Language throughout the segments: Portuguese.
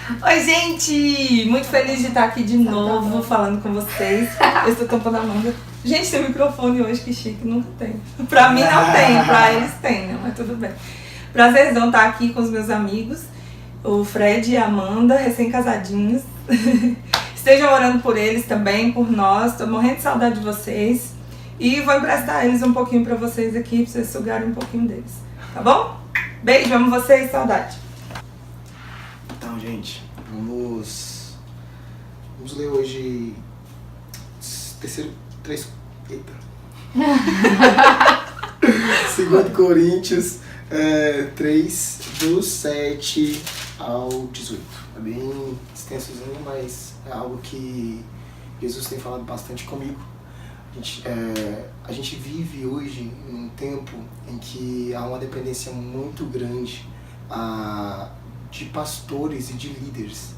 Oi, gente! Muito feliz de estar aqui de novo falando com vocês. Eu estou tampando a manga. Gente, tem microfone hoje, que chique, nunca tem. Pra mim não tem, pra eles tem, né? Mas tudo bem. Prazerzão estar aqui com os meus amigos, o Fred e a Amanda, recém-casadinhos. Estejam orando por eles também, por nós. Tô morrendo de saudade de vocês. E vou emprestar eles um pouquinho pra vocês aqui, pra vocês sugarem um pouquinho deles. Tá bom? Beijo, amo vocês, saudade. Então, gente, vamos ler hoje Eita. 2 Coríntios 3, do 7 ao 18. É bem extensozinho, mas é algo que Jesus tem falado bastante comigo. A gente vive hoje num tempo em que há uma dependência muito grande de pastores e de líderes.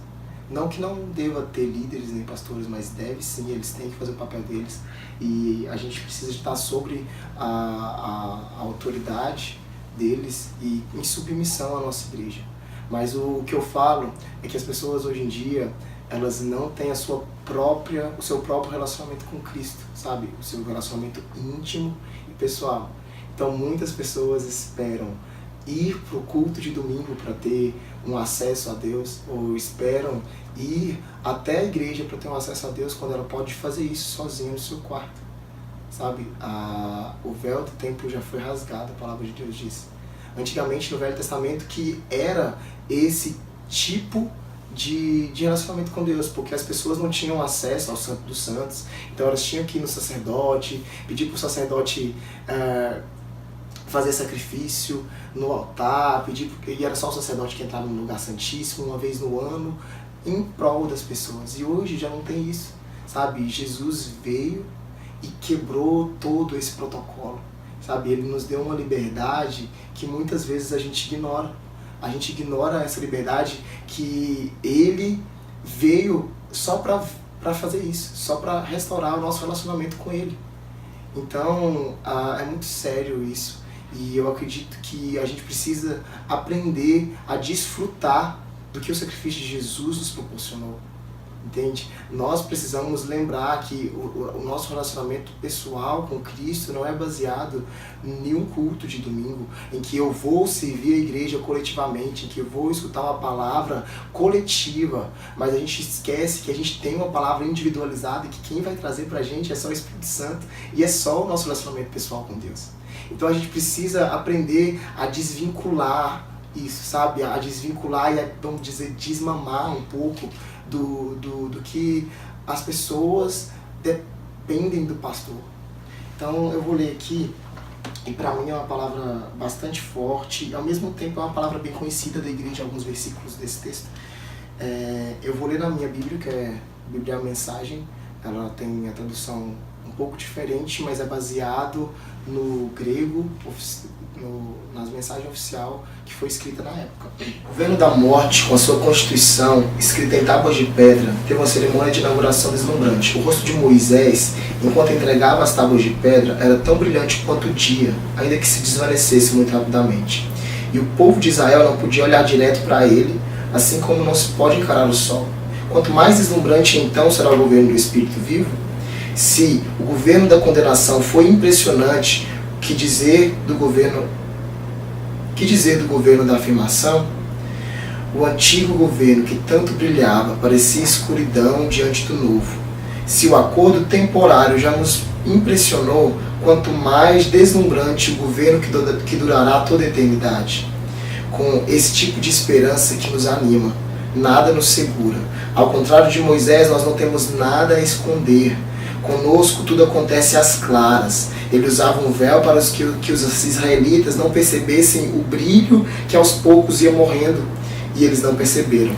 Não que não deva ter líderes nem pastores, mas deve sim, eles têm que fazer o papel deles. E a gente precisa estar sobre a autoridade deles e em submissão à nossa igreja. Mas o que eu falo é que as pessoas hoje em dia, elas não têm o seu próprio relacionamento com Cristo, sabe? O seu relacionamento íntimo e pessoal. Então muitas pessoas esperam ir para o culto de domingo para ter um acesso a Deus, ou esperam ir até a igreja para ter um acesso a Deus, quando ela pode fazer isso sozinha no seu quarto, sabe? O véu do templo já foi rasgado, a palavra de Deus diz. Antigamente, no Velho Testamento, que era esse tipo de relacionamento com Deus, porque as pessoas não tinham acesso ao Santo dos Santos, então elas tinham que ir no sacerdote, pedir para o sacerdote fazer sacrifício no altar, e era só o sacerdote que entrava no lugar santíssimo uma vez no ano, em prol das pessoas. E hoje já não tem isso, sabe? Jesus veio e quebrou todo esse protocolo, sabe? Ele nos deu uma liberdade que muitas vezes a gente ignora. A gente ignora essa liberdade que ele veio só para fazer isso, só para restaurar o nosso relacionamento com ele. Então, é muito sério isso. E eu acredito que a gente precisa aprender a desfrutar do que o sacrifício de Jesus nos proporcionou. Entende? Nós precisamos lembrar que o nosso relacionamento pessoal com Cristo não é baseado em um culto de domingo, em que eu vou servir a igreja coletivamente, em que eu vou escutar uma palavra coletiva, mas a gente esquece que a gente tem uma palavra individualizada e que quem vai trazer pra gente é só o Espírito Santo e é só o nosso relacionamento pessoal com Deus. Então a gente precisa aprender a desvincular isso, sabe? A desvincular e, vamos dizer, desmamar um pouco do que as pessoas dependem do pastor. Então eu vou ler aqui, e para mim é uma palavra bastante forte, e ao mesmo tempo é uma palavra bem conhecida da igreja, alguns versículos desse texto. Eu vou ler na minha Bíblia, que é a Bíblia Mensagem. Ela tem a tradução um pouco diferente, mas é baseado no grego, nas mensagens oficial que foi escrita na época. O governo da morte, com a sua constituição escrita em tábuas de pedra, teve uma cerimônia de inauguração deslumbrante. O rosto de Moisés, enquanto entregava as tábuas de pedra, era tão brilhante quanto o dia, ainda que se desvanecesse muito rapidamente. E o povo de Israel não podia olhar direto para ele, assim como não se pode encarar o sol. Quanto mais deslumbrante então será o governo do Espírito vivo? Se o governo da condenação foi impressionante, que dizer do governo da afirmação? O antigo governo que tanto brilhava parecia escuridão diante do novo. Se o acordo temporário já nos impressionou, quanto mais deslumbrante o governo que durará toda a eternidade. Com esse tipo de esperança que nos anima, nada nos segura. Ao contrário de Moisés, nós não temos nada a esconder. Conosco tudo acontece às claras. Ele usava um véu para que os israelitas não percebessem o brilho que aos poucos ia morrendo. E eles não perceberam.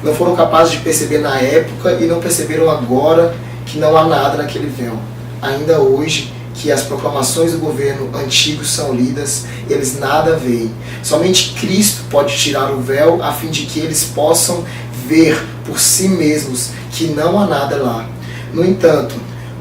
Não foram capazes de perceber na época e não perceberam agora que não há nada naquele véu. Ainda hoje, que as proclamações do governo antigo são lidas, eles nada veem. Somente Cristo pode tirar o véu a fim de que eles possam ver por si mesmos que não há nada lá. No entanto,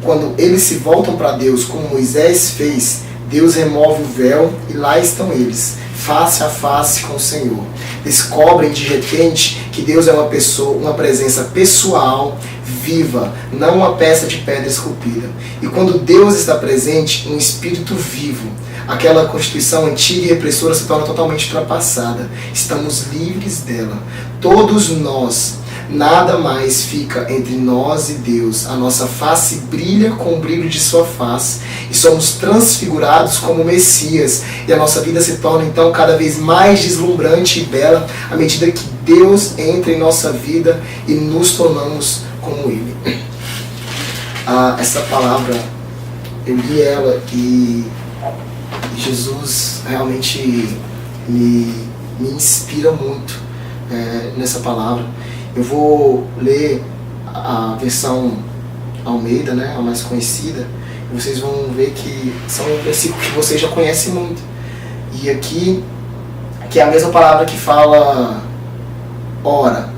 quando eles se voltam para Deus, como Moisés fez, Deus remove o véu e lá estão eles, face a face com o Senhor. Descobrem de repente que Deus é uma pessoa, uma presença pessoal, viva, não uma peça de pedra esculpida. E quando Deus está presente, um espírito vivo, aquela constituição antiga e repressora se torna totalmente ultrapassada. Estamos livres dela. Todos nós, nada mais fica entre nós e Deus. A nossa face brilha com o brilho de sua face e somos transfigurados como Messias. E a nossa vida se torna então cada vez mais deslumbrante e bela à medida que Deus entra em nossa vida e nos tornamos como Ele. Essa palavra, eu li ela e Jesus realmente me inspira muito nessa palavra. Eu vou ler a versão Almeida, né, a mais conhecida, e vocês vão ver que são versículos que vocês já conhecem muito. E aqui, que é a mesma palavra que fala ora.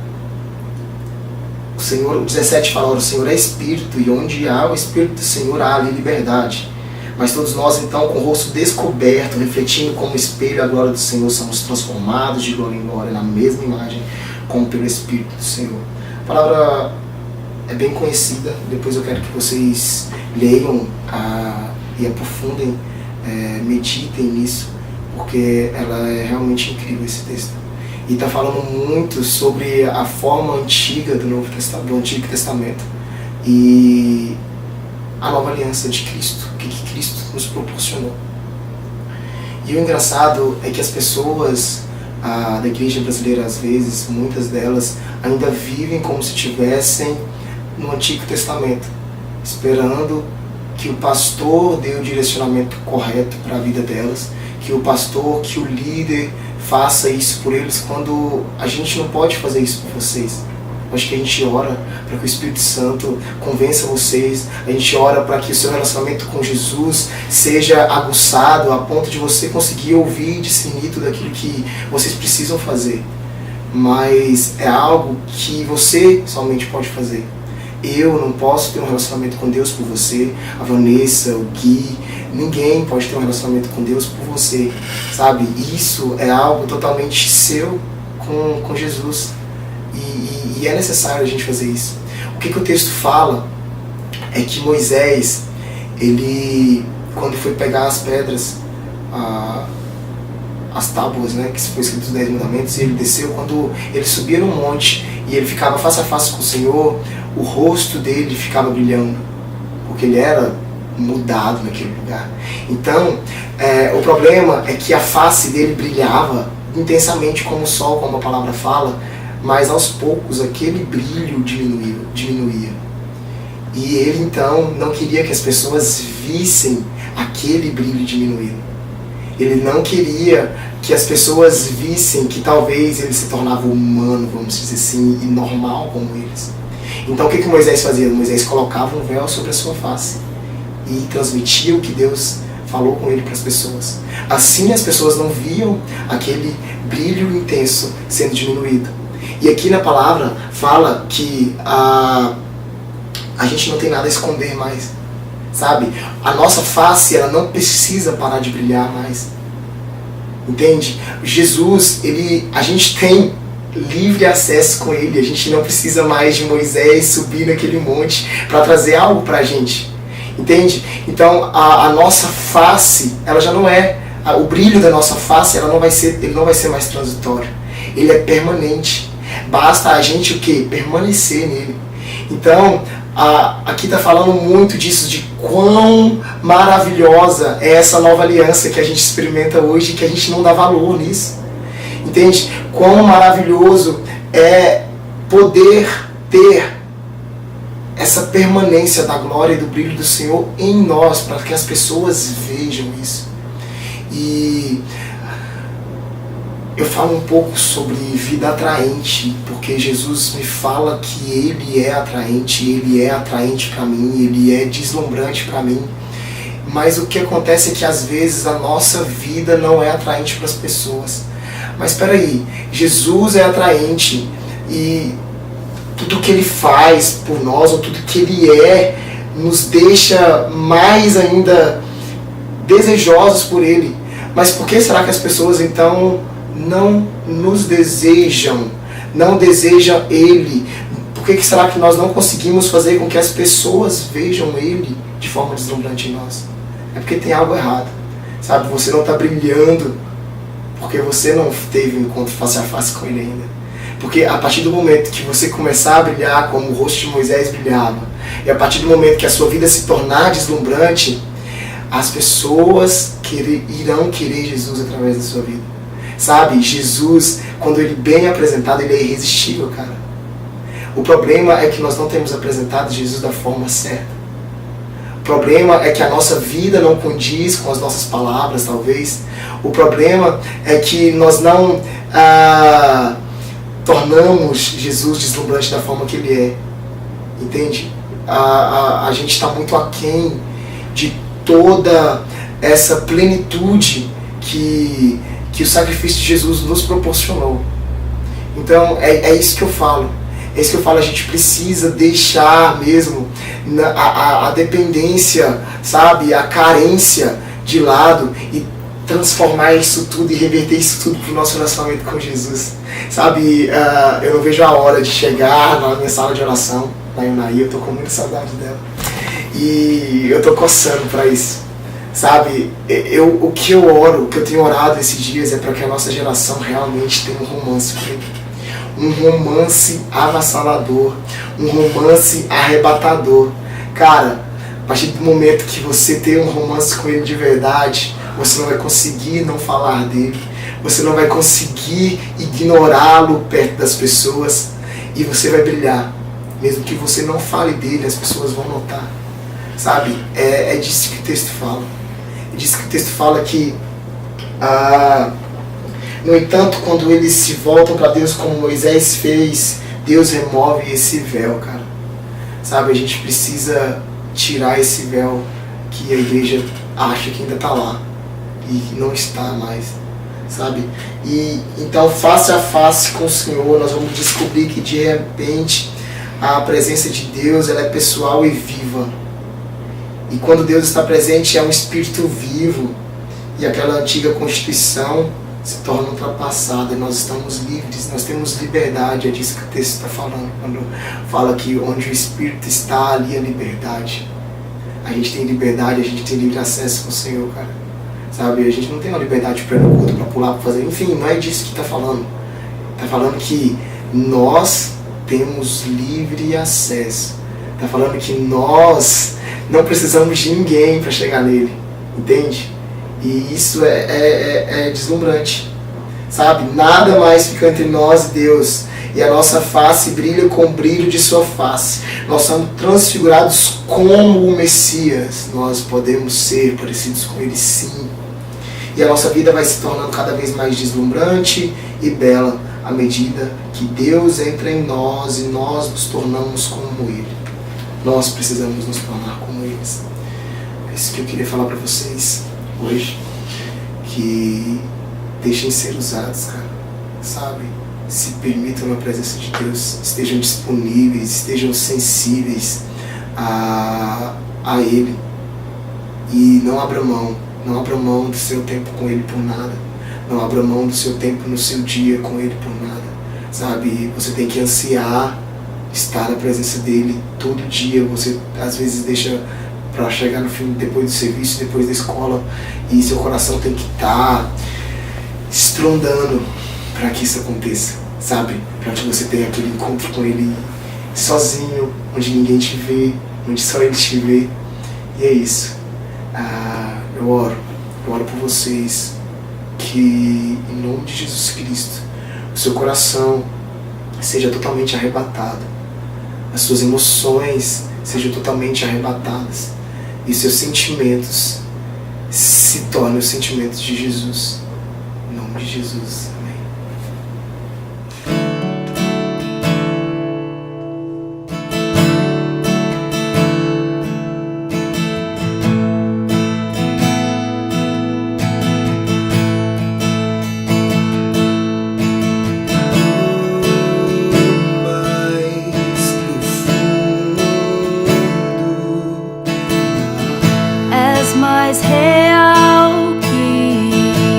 O Senhor, o 17 fala, ora, o Senhor é Espírito, e onde há o Espírito do Senhor há ali liberdade. Mas todos nós, então, com o rosto descoberto, refletindo como espelho a glória do Senhor, somos transformados de glória em glória, na mesma imagem, como pelo Espírito do Senhor. A palavra é bem conhecida, depois eu quero que vocês leiam e aprofundem, meditem nisso, porque ela é realmente incrível, esse texto. E está falando muito sobre a forma antiga do Antigo Testamento e a nova aliança de Cristo, o que Cristo nos proporcionou. E o engraçado é que as pessoas da igreja brasileira, às vezes, muitas delas, ainda vivem como se estivessem no Antigo Testamento, esperando que o pastor dê o direcionamento correto para a vida delas, que o pastor, que o líder faça isso por eles, quando a gente não pode fazer isso por vocês. Acho que a gente ora para que o Espírito Santo convença vocês, a gente ora para que o seu relacionamento com Jesus seja aguçado a ponto de você conseguir ouvir e discernir tudo aquilo que vocês precisam fazer. Mas é algo que você somente pode fazer. Eu não posso ter um relacionamento com Deus por você, a Vanessa, o Gui, ninguém pode ter um relacionamento com Deus por você, sabe? Isso é algo totalmente seu com Jesus. E é necessário a gente fazer isso. O que o texto fala é que Moisés, ele, quando foi pegar as pedras, as tábuas, né, que foi escrito os 10 mandamentos, e ele desceu, quando ele subia no monte e ele ficava face a face com o Senhor, o rosto dele ficava brilhando, porque ele era mudado naquele lugar. Então, o problema é que a face dele brilhava intensamente como o sol, como a palavra fala, mas aos poucos aquele brilho diminuía. E ele então não queria que as pessoas vissem aquele brilho diminuindo. Ele não queria que as pessoas vissem que talvez ele se tornava humano, vamos dizer assim, e normal como eles. Então o que Moisés fazia? Moisés colocava um véu sobre a sua face e transmitia o que Deus falou com ele para as pessoas. Assim as pessoas não viam aquele brilho intenso sendo diminuído. E aqui na palavra fala que a gente não tem nada a esconder mais, sabe? A nossa face, ela não precisa parar de brilhar mais, entende? Jesus, a gente tem livre acesso com Ele, a gente não precisa mais de Moisés subir naquele monte para trazer algo para a gente, entende? Então a nossa face, ela já não é, o brilho da nossa face, ele não vai ser mais transitório, ele é permanente. Basta a gente o quê? Permanecer nele. Então, aqui está falando muito disso, de quão maravilhosa é essa nova aliança que a gente experimenta hoje, que a gente não dá valor nisso. Entende? Quão maravilhoso é poder ter essa permanência da glória e do brilho do Senhor em nós, para que as pessoas vejam isso. E eu falo um pouco sobre vida atraente, porque Jesus me fala que Ele é atraente para mim, Ele é deslumbrante para mim. Mas o que acontece é que às vezes a nossa vida não é atraente para as pessoas. Mas espera aí, Jesus é atraente e tudo que Ele faz por nós, ou tudo que Ele é, nos deixa mais ainda desejosos por Ele. Mas por que será que as pessoas então não nos desejam? Não desejam Ele? Por que será que nós não conseguimos fazer com que as pessoas vejam Ele de forma deslumbrante em nós? É porque tem algo errado. Sabe, você não está brilhando porque você não teve um encontro face a face com Ele ainda. Porque a partir do momento que você começar a brilhar como o rosto de Moisés brilhava, e a partir do momento que a sua vida se tornar deslumbrante, as pessoas irão querer Jesus através da sua vida. Sabe, Jesus, quando Ele bem apresentado, Ele é irresistível, cara. O problema é que nós não temos apresentado Jesus da forma certa. O problema é que a nossa vida não condiz com as nossas palavras, talvez. O problema é que nós não tornamos Jesus deslumbrante da forma que Ele é. Entende? A gente está muito aquém de toda essa plenitude que o sacrifício de Jesus nos proporcionou. Então, é isso que eu falo. É isso que eu falo, a gente precisa deixar mesmo a dependência, sabe, a carência de lado e transformar isso tudo e reverter isso tudo para o nosso relacionamento com Jesus. Sabe, eu não vejo a hora de chegar na minha sala de oração, na Yunaí, eu tô com muita saudade dela. E eu tô coçando para isso. Sabe, o que eu oro, o que eu tenho orado esses dias é para que a nossa geração realmente tenha um romance com Ele. Um romance avassalador, um romance arrebatador. Cara, a partir do momento que você tem um romance com Ele de verdade, você não vai conseguir não falar dele, você não vai conseguir ignorá-lo perto das pessoas, e você vai brilhar. Mesmo que você não fale dele, as pessoas vão notar. Sabe, é disso que o texto fala. É disso que o texto fala que no entanto, quando eles se voltam para Deus como Moisés fez, Deus remove esse véu, cara. Sabe, a gente precisa tirar esse véu que a igreja acha que ainda está lá e não está mais, sabe? E então, face a face com o Senhor, nós vamos descobrir que de repente a presença de Deus, ela é pessoal e viva. E quando Deus está presente, é um espírito vivo, e aquela antiga constituição se torna ultrapassada, e nós estamos livres, nós temos liberdade. É disso que o texto está falando, quando fala que onde o Espírito está, ali a liberdade. A gente tem liberdade, a gente tem livre acesso com o Senhor, cara. Sabe, a gente não tem uma liberdade para ir no culto, para pular, para fazer, enfim, não é disso que está falando. Está falando que nós temos livre acesso. Está falando que nós não precisamos de ninguém para chegar nele, entende? E isso é deslumbrante, sabe? Nada mais fica entre nós e Deus, e a nossa face brilha com o brilho de sua face. Nós somos transfigurados como o Messias. Nós podemos ser parecidos com Ele, sim. E a nossa vida vai se tornando cada vez mais deslumbrante e bela à medida que Deus entra em nós e nós nos tornamos como Ele. Nós precisamos nos tornar como eles. É isso que eu queria falar para vocês hoje, que deixem ser usados, cara, sabe? Se permitam na presença de Deus, estejam disponíveis, estejam sensíveis a Ele, e não abra mão do seu tempo com Ele por nada, não abra mão do seu tempo no seu dia com Ele por nada, sabe? Você tem que ansiar estar na presença dEle todo dia. Você às vezes deixa para chegar no fim, depois do serviço, depois da escola, e seu coração tem que estar estrondando para que isso aconteça, sabe? Para que você tenha aquele encontro com Ele sozinho, onde ninguém te vê, onde só Ele te vê. E é isso. Eu oro por vocês, que em nome de Jesus Cristo o seu coração seja totalmente arrebatado, as suas emoções sejam totalmente arrebatadas, e seus sentimentos se tornem os sentimentos de Jesus. Em nome de Jesus. Amém. És mais real que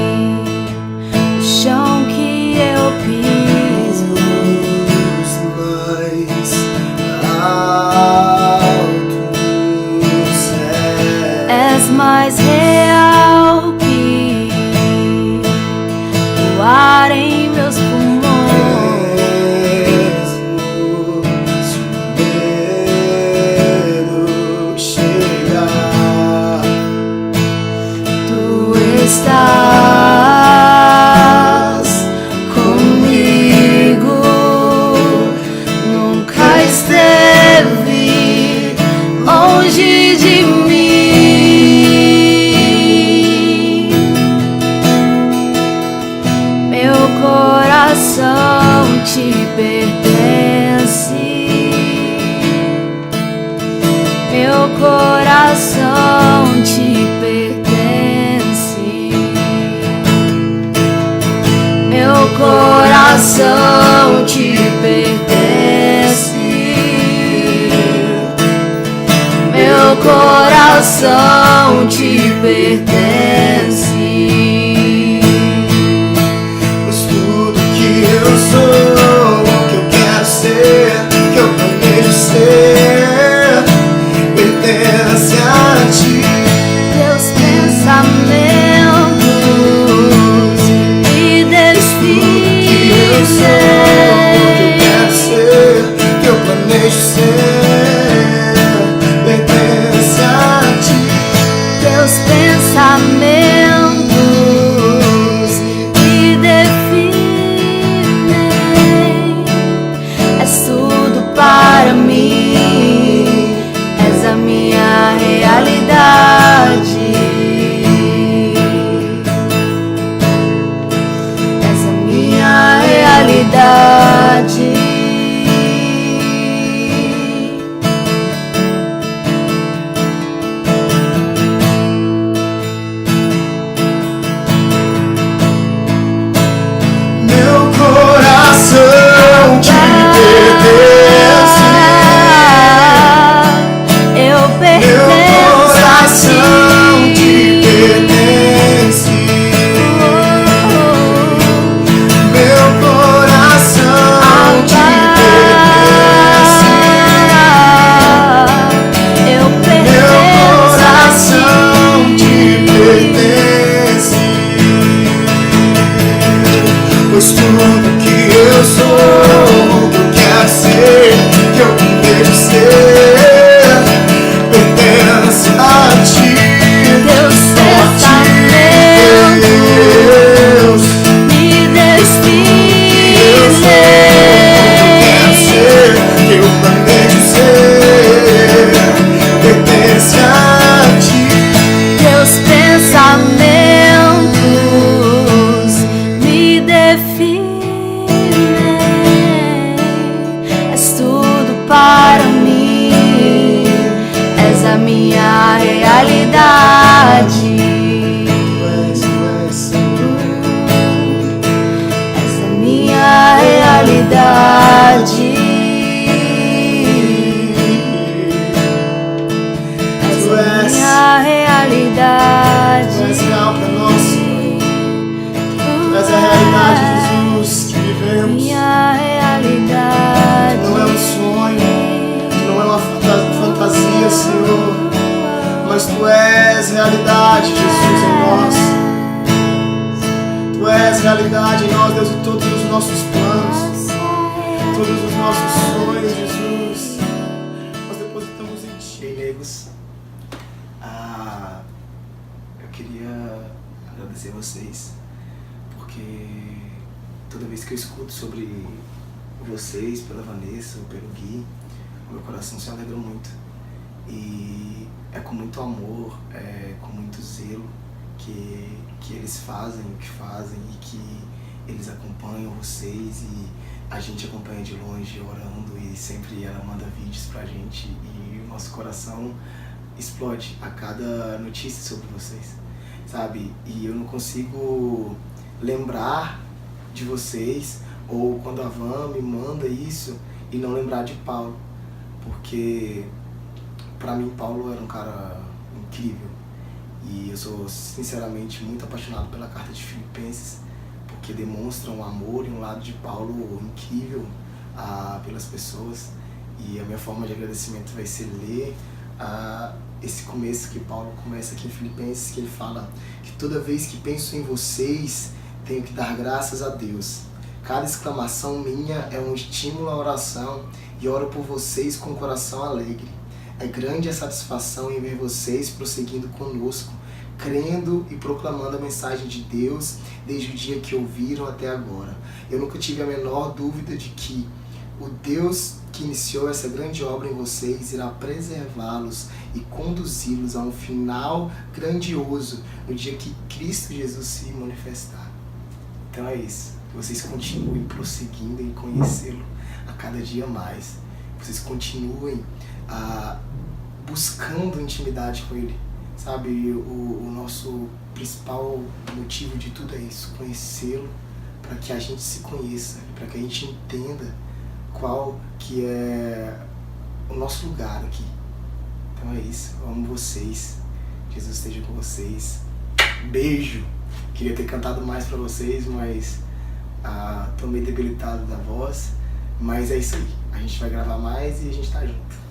longe de mim. Meu coração te pertence. Meu coração te pertence. Meu coração te pertence. Meu coração te pertence. Pois tudo que eu sou, que eu quero ser, que eu planejo ser, pertence a ti. Teus pensamentos me definem. Que eu sou, que eu quero ser, que eu planejo ser, pertence a ti. Teus pensamentos me definem. És tudo para mim, és a minha realidade. És a minha realidade. Meu coração te pertence. Eu Meu pertenço a coração te ti. pertence. Meu coração te pertence. Eu Meu pertenço a coração te pertence. Pois tudo que eu sou, que eu quero ser, que eu devo ser, pertence a ti. Teus Deus, pensamentos me eu sou, que eu quero ser, que eu planejo ser, pertence a ti. Teus pensamentos me definem. És tudo para mim, és a minha realidade. És a minha realidade. És Tu a és, minha realidade. tu és real pra nós. Tu és a realidade, Jesus, que vivemos. Minha realidade. Não é um sonho, não é uma fantasia, Senhor, mas Tu és realidade, Jesus, em nós. Tu és realidade em nós, Deus, em todos os nossos planos, todos os nossos sonhos, Jesus. Nós depositamos em Ti, negros. Eu queria agradecer a vocês, porque toda vez que eu escuto sobre vocês, pela Vanessa ou pelo Gui, meu coração se alegra muito. E é com muito amor, com muito zelo que eles fazem o que fazem e que eles acompanham vocês e a gente acompanha de longe orando e sempre ela manda vídeos pra gente e o nosso coração explode a cada notícia sobre vocês, sabe? E eu não consigo lembrar de vocês ou quando a Van me manda isso e não lembrar de Paulo, porque pra mim Paulo era um cara incrível e eu sou sinceramente muito apaixonado pela carta de Filipenses, porque demonstra um amor e um lado de Paulo incrível pelas pessoas. E a minha forma de agradecimento vai ser ler esse começo que Paulo começa aqui em Filipenses, que ele fala que toda vez que penso em vocês, tenho que dar graças a Deus. Cada exclamação minha é um estímulo à oração e oro por vocês com o coração alegre. É grande a satisfação em ver vocês prosseguindo conosco, crendo e proclamando a mensagem de Deus desde o dia que ouviram até agora. Eu nunca tive a menor dúvida de que o Deus que iniciou essa grande obra em vocês irá preservá-los e conduzi-los a um final grandioso no dia que Cristo Jesus se manifestar. Então é isso. Vocês continuem prosseguindo em conhecê-lo a cada dia mais. Vocês continuem buscando intimidade com Ele. Sabe, o nosso principal motivo de tudo é isso, conhecê-lo, para que a gente se conheça, para que a gente entenda qual que é o nosso lugar aqui. Então é isso, eu amo vocês, Jesus esteja com vocês. Beijo! Queria ter cantado mais para vocês, mas tô meio debilitado da voz, mas é isso aí, a gente vai gravar mais e a gente tá junto.